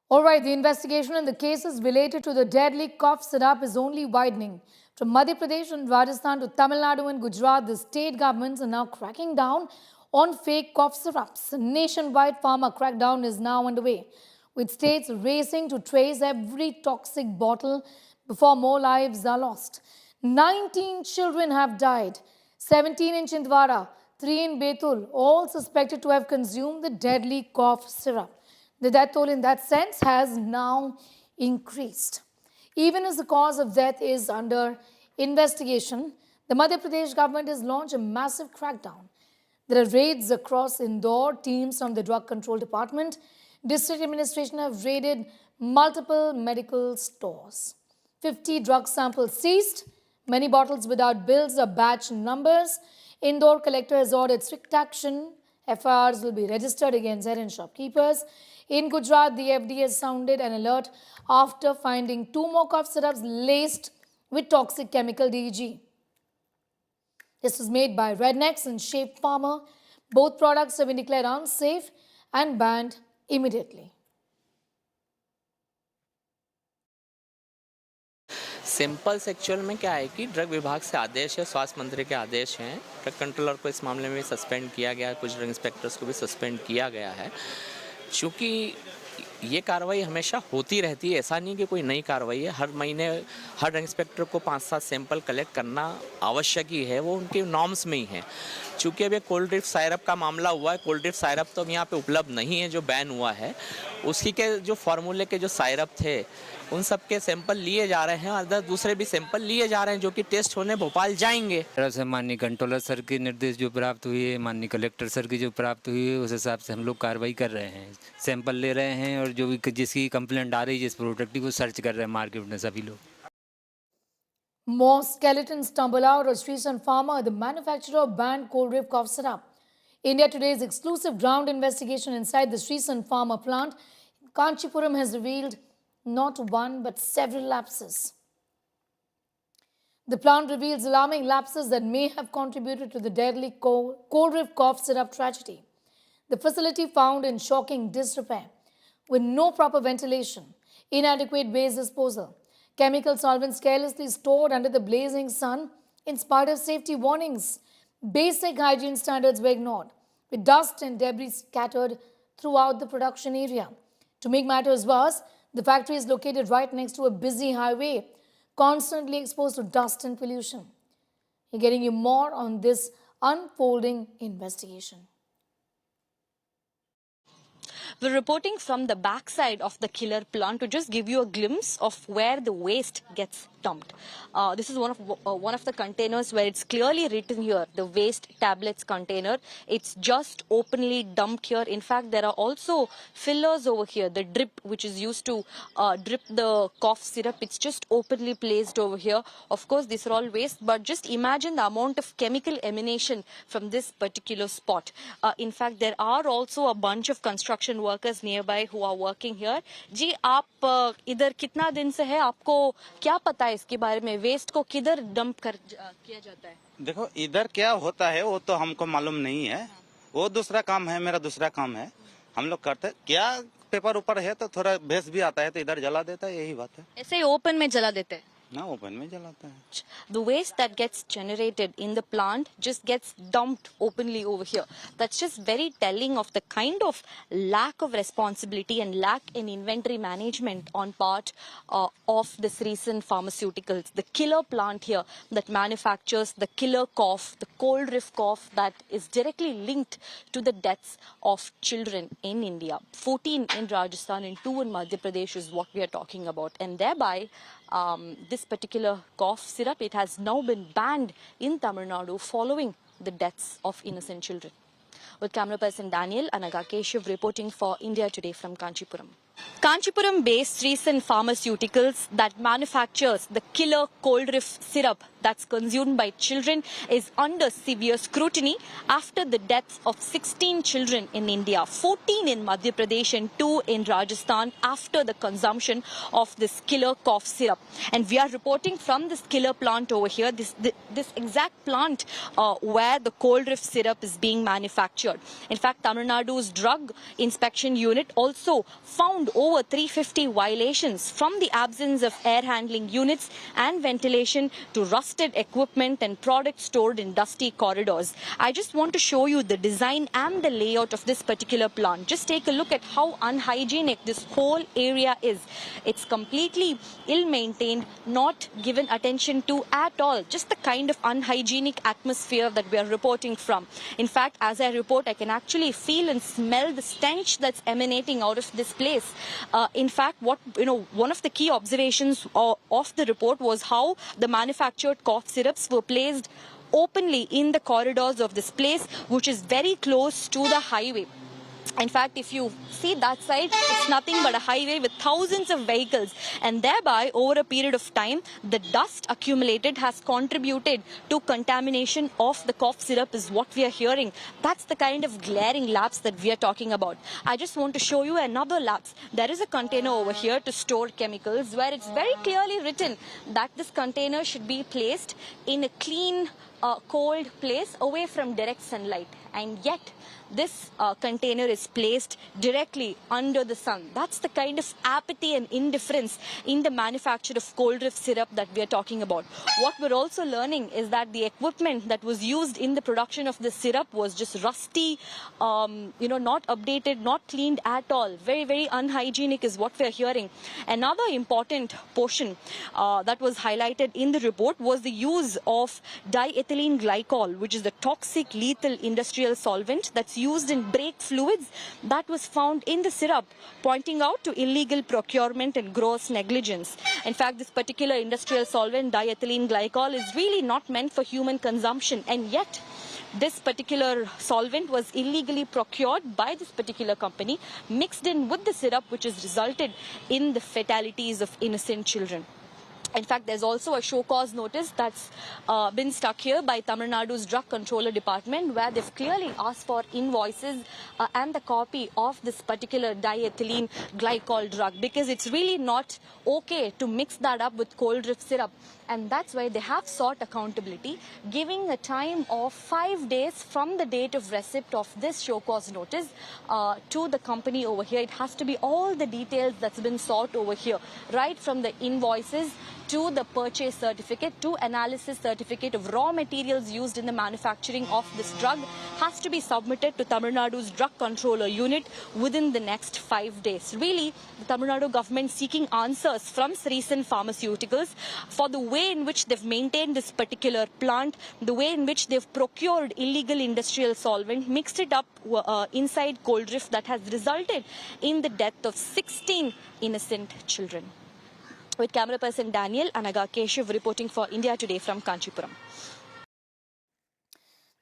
All right, the investigation in the cases related to the deadly cough syrup is only widening. From Madhya Pradesh and Rajasthan to Tamil Nadu and Gujarat, the state governments are now cracking down on fake cough syrups. A nationwide pharma crackdown is now underway, with states racing to trace every toxic bottle before more lives are lost. 19 children have died, 17 in Chindwara, 3 in Betul, all suspected to have consumed the deadly cough syrup. The death toll in that sense has now increased. Even as the cause of death is under investigation, the Madhya Pradesh government has launched a massive crackdown. There are raids across Indore. Teams from the Drug Control Department, District Administration have raided multiple medical stores. 50 drug samples seized, many bottles without bills or batch numbers. Indore collector has ordered strict action. FIRs will be registered against errant shopkeepers. In Gujarat, the FDA has sounded an alert after finding 2 more cough syrups laced with toxic chemical DEG. This was made by Rednecks and Shape Farmer. Both products have been declared unsafe and banned immediately. Symbols actual में क्या है कि drug विभाग से आदेश है, स्वास्थ्य मंत्री के आदेश हैं। ड्रग कंट्रोलर को इस मामले में सस्पेंड किया गया है, कुछ ड्रग इंस्पेक्टर्स को भी सस्पेंड किया गया है। चूँकि ये कार्रवाई हमेशा होती रहती है, ऐसा नहीं कि कोई नई कार्रवाई है। हर महीने हर ड्रग इंस्पेक्टर को 5-7 सैंपल कलेक्ट करना आवश्यक ही है, वो उनके नॉर्म्स में ही है। चूँकि अब ये कोल्ड ड्रिफ्ट सायरप का मामला हुआ है, कोल्ड ड्रिफ्ट सायरप तो अब यहाँ पे उपलब्ध नहीं है जो बैन हुआ है। उसकी के जो फार्मूले के जो सायरप थे उन सब के सैंपल लिए जा रहे हैं और दूसरे भी सैंपल लिए जा रहे हैं जो कि टेस्ट होने भोपाल जाएंगे। से माननीय कंट्रोलर सर के निर्देश जो प्राप्त हुए है, माननीय कलेक्टर सर की जो प्राप्त हुई है, उस हिसाब से हम लोग कार्रवाई कर रहे हैं, सैंपल ले रहे हैं और जो भी जिसकी कंप्लेंट आ रही है जिस प्रोडक्ट की वो सर्च कर रहे हैं मार्केट में सभी लोग। More skeletons tumble out of Srisan Pharma, the manufacturer of banned cold reef cough syrup. India Today's exclusive ground investigation inside the Srisan Pharma plant in Kanchipuram has revealed not one but several lapses. The plant reveals alarming lapses that may have contributed to the deadly cold reef cough syrup tragedy. The facility found in shocking disrepair, with no proper ventilation, inadequate waste disposal, chemical solvents carelessly stored under the blazing sun in spite of safety warnings. Basic hygiene standards were ignored, with dust and debris scattered throughout the production area. To make matters worse, the factory is located right next to a busy highway, constantly exposed to dust and pollution. We're getting you more on this unfolding investigation. We're reporting from the backside of the killer plant to just give you a glimpse of where the waste gets dumped. This is one of the containers where it's clearly written here, the waste tablets container. It's just openly dumped here. In fact, there are also fillers over here, the drip which is used to drip the cough syrup. It's just openly placed over here. Of course, these are all waste, but just imagine the amount of chemical emanation from this particular spot. In fact, there are also a bunch of construction workers nearby who are working here. जी आप इधर कितना दिन से है, आपको क्या पता है इसके बारे में, वेस्ट को किधर डंप किया जाता है? देखो इधर क्या होता है वो तो हमको मालूम नहीं है, वो दूसरा काम है, मेरा दूसरा काम है, हम लोग करते क्या पेपर ऊपर है तो थोड़ा भेस भी आता है तो इधर जला देता है, यही बात है। ऐसे ही ओपन में जला देते हैं? ना ओपन में जलाता है। The waste that gets generated in the plant just gets dumped openly over here. That's just very telling of the kind of lack of responsibility and lack in inventory management on part of this recent pharmaceuticals. The killer plant here that manufactures the killer cough, the cold reef cough that is directly linked to the deaths of children in India. 14 in Rajasthan and 2 in Madhya Pradesh is what we are talking about. And thereby, this particular cough syrup, it has now been banned in Tamil Nadu following the deaths of innocent children. With camera person Daniel, Anaga Keshav reporting for India Today from Kanchipuram. Kanchipuram-based Srisan Pharmaceuticals that manufactures the killer cold reef syrup that's consumed by children is under severe scrutiny after the deaths of 16 children in India, 14 in Madhya Pradesh and 2 in Rajasthan after the consumption of this killer cough syrup. And we are reporting from this killer plant over here, this exact plant where the cold reef syrup is being manufactured. In fact, Tamil Nadu's drug inspection unit also found found over 350 violations, from the absence of air handling units and ventilation to rusted equipment and products stored in dusty corridors. I just want to show you the design and the layout of this particular plant. Just take a look at how unhygienic this whole area is. It's completely ill-maintained, not given attention to at all. Just the kind of unhygienic atmosphere that we are reporting from. In fact, as I report, I can actually feel and smell the stench that's emanating out of this place. In fact, one of the key observations of the report was how the manufactured cough syrups were placed openly in the corridors of this place, which is very close to the highway. In fact, if you see that side, it's nothing but a highway with thousands of vehicles, and thereby over a period of time the dust accumulated has contributed to contamination of the cough syrup, is what we are hearing. That's the kind of glaring lapse that we are talking about. I just want to show you another lapse. There is a container over here to store chemicals where it's very clearly written that this container should be placed in a clean, cold place away from direct sunlight, and yet this container is placed directly under the sun. That's the kind of apathy and indifference in the manufacture of cold reef syrup that we are talking about. What we're also learning is that the equipment that was used in the production of the syrup was just rusty, not updated, not cleaned at all. Very, very unhygienic is what we're hearing. Another important portion that was highlighted in the report was the use of diethylene glycol, which is the toxic, lethal industrial solvent that's used in brake fluids, that was found in the syrup, pointing out to illegal procurement and gross negligence. In fact, this particular industrial solvent, diethylene glycol, is really not meant for human consumption, and yet this particular solvent was illegally procured by this particular company, mixed in with the syrup, which has resulted in the fatalities of innocent children. In fact, there's also a show cause notice that's been stuck here by Tamil Nadu's Drug Controller Department, where they've clearly asked for invoices and the copy of this particular diethylene glycol drug, because it's really not okay to mix that up with cold reef syrup. And that's why they have sought accountability, giving a time of 5 days from the date of receipt of this show cause notice to the company over here. It has to be all the details that's been sought over here, right from the invoices to the purchase certificate to analysis certificate of raw materials used in the manufacturing of this drug, has to be submitted to Tamil Nadu's Drug Controller Unit within the next 5 days. Really, the Tamil Nadu government seeking answers from Sreesan Pharmaceuticals for the way in which they've maintained this particular plant, the way in which they've procured illegal industrial solvent, mixed it up inside cold reef, that has resulted in the death of 16 innocent children. With camera person Daniel, Anaga Keshav reporting for India Today from Kanchipuram.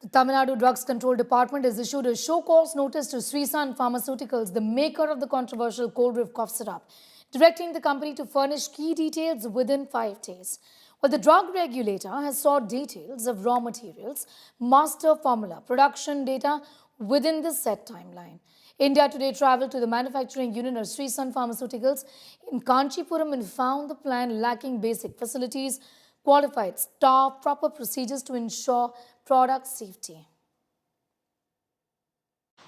The Tamil Nadu Drugs Control Department has issued a show cause notice to Sreesan Pharmaceuticals, the maker of the controversial cold reef cough syrup, directing the company to furnish key details within 5 days. Well, the drug regulator has sought details of raw materials, master formula, production data within the set timeline. India Today travelled to the manufacturing unit of Sreesan Pharmaceuticals in Kanchipuram and found the plant lacking basic facilities, qualified staff, proper procedures to ensure product safety.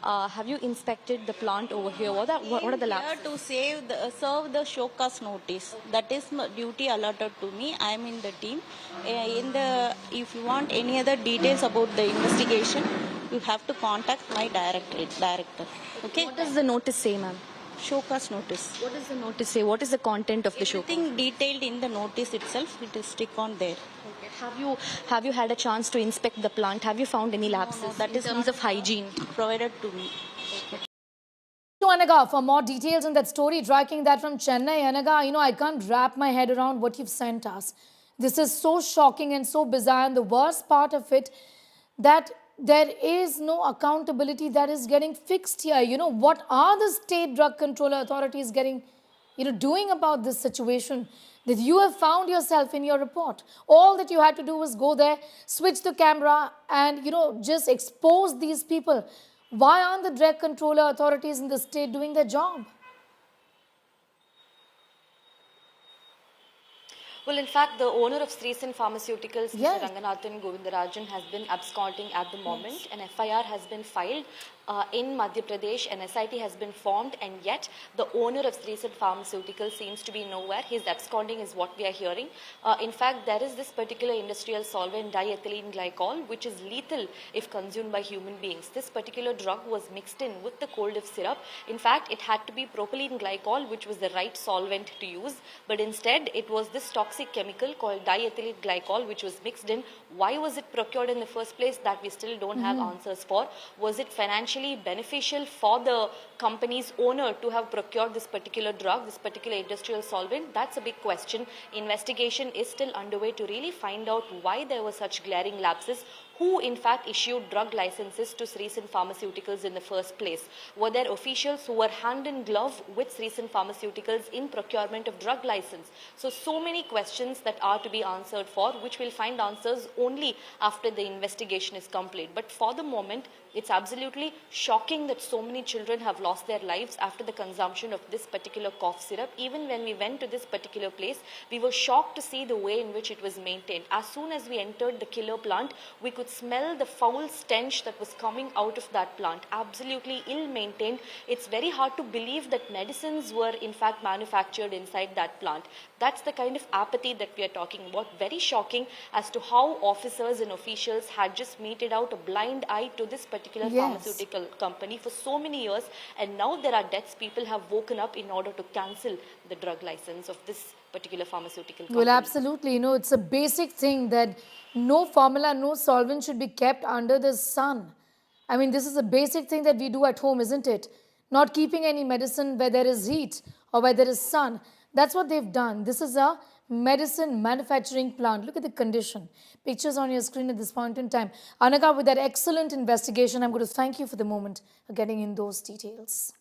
Have you inspected the plant over here? What are the labs? Here to serve the show cause notice. That is my duty allotted to me. I am in the team. If you want any other details about the investigation, you have to contact my director. Okay? What does the notice say, ma'am? Show cause notice. What does the notice say? What is the content of the show? Everything detailed in the notice itself. It is stick on there. Okay. Have you had a chance to inspect the plant? Have you found any lapses that in is terms of hygiene? Provided to me. To Anaga for more details on that story, tracking that from Chennai. Anaga, I can't wrap my head around what you've sent us. This is so shocking and so bizarre, and the worst part of it, that there is no accountability that is getting fixed here. What are the state drug controller authorities getting, doing about this situation that you have found yourself in your report? All that you had to do was go there, switch the camera and, just expose these people. Why aren't the drug controller authorities in the state doing their job? Well, in fact, the owner of Sreesan Pharmaceuticals, Yes. Mr. Ranganathan Govindarajan, has been absconding at the moment. An FIR has been filed in Madhya Pradesh. An SIT has been formed, and yet the owner of Sreesan Pharmaceutical seems to be nowhere. He's absconding is what we are hearing. In fact, there is this particular industrial solvent, diethylene glycol, which is lethal if consumed by human beings. This particular drug was mixed in with the cold of syrup. In fact, it had to be propylene glycol, which was the right solvent to use, but instead it was this toxic chemical called diethylene glycol which was mixed in. Why was it procured in the first place? That we still don't have answers for. Was it financially beneficial for the company's owner to have procured this particular drug, this particular industrial solvent? That's a big question. Investigation is still underway to really find out why there were such glaring lapses. Who in fact issued drug licenses to Sreesan Pharmaceuticals in the first place? Were there officials who were hand in glove with Sreesan Pharmaceuticals in procurement of drug license? So many questions that are to be answered for, which will find answers only after the investigation is complete. But for the moment, it's absolutely shocking that so many children have lost their lives after the consumption of this particular cough syrup. Even when we went to this particular place, we were shocked to see the way in which it was maintained. As soon as we entered the killer plant, we could smell the foul stench that was coming out of that plant. Absolutely ill maintained. It's very hard to believe that medicines were in fact manufactured inside that plant. That's the kind of apathy that we are talking about. Very shocking as to how officers and officials had just meted out a blind eye to this particular pharmaceutical company for so many years, and now there are deaths. People have woken up in order to cancel the drug license of this particular pharmaceutical company. Well, absolutely. It's a basic thing that no formula, no solvent should be kept under the sun. I mean, this is a basic thing that we do at home, isn't it? Not keeping any medicine where there is heat or where there is sun. That's what they've done. This is a medicine manufacturing plant. Look at the condition. Pictures on your screen at this point in time. Anaka, with that excellent investigation, I'm going to thank you for the moment of getting in those details.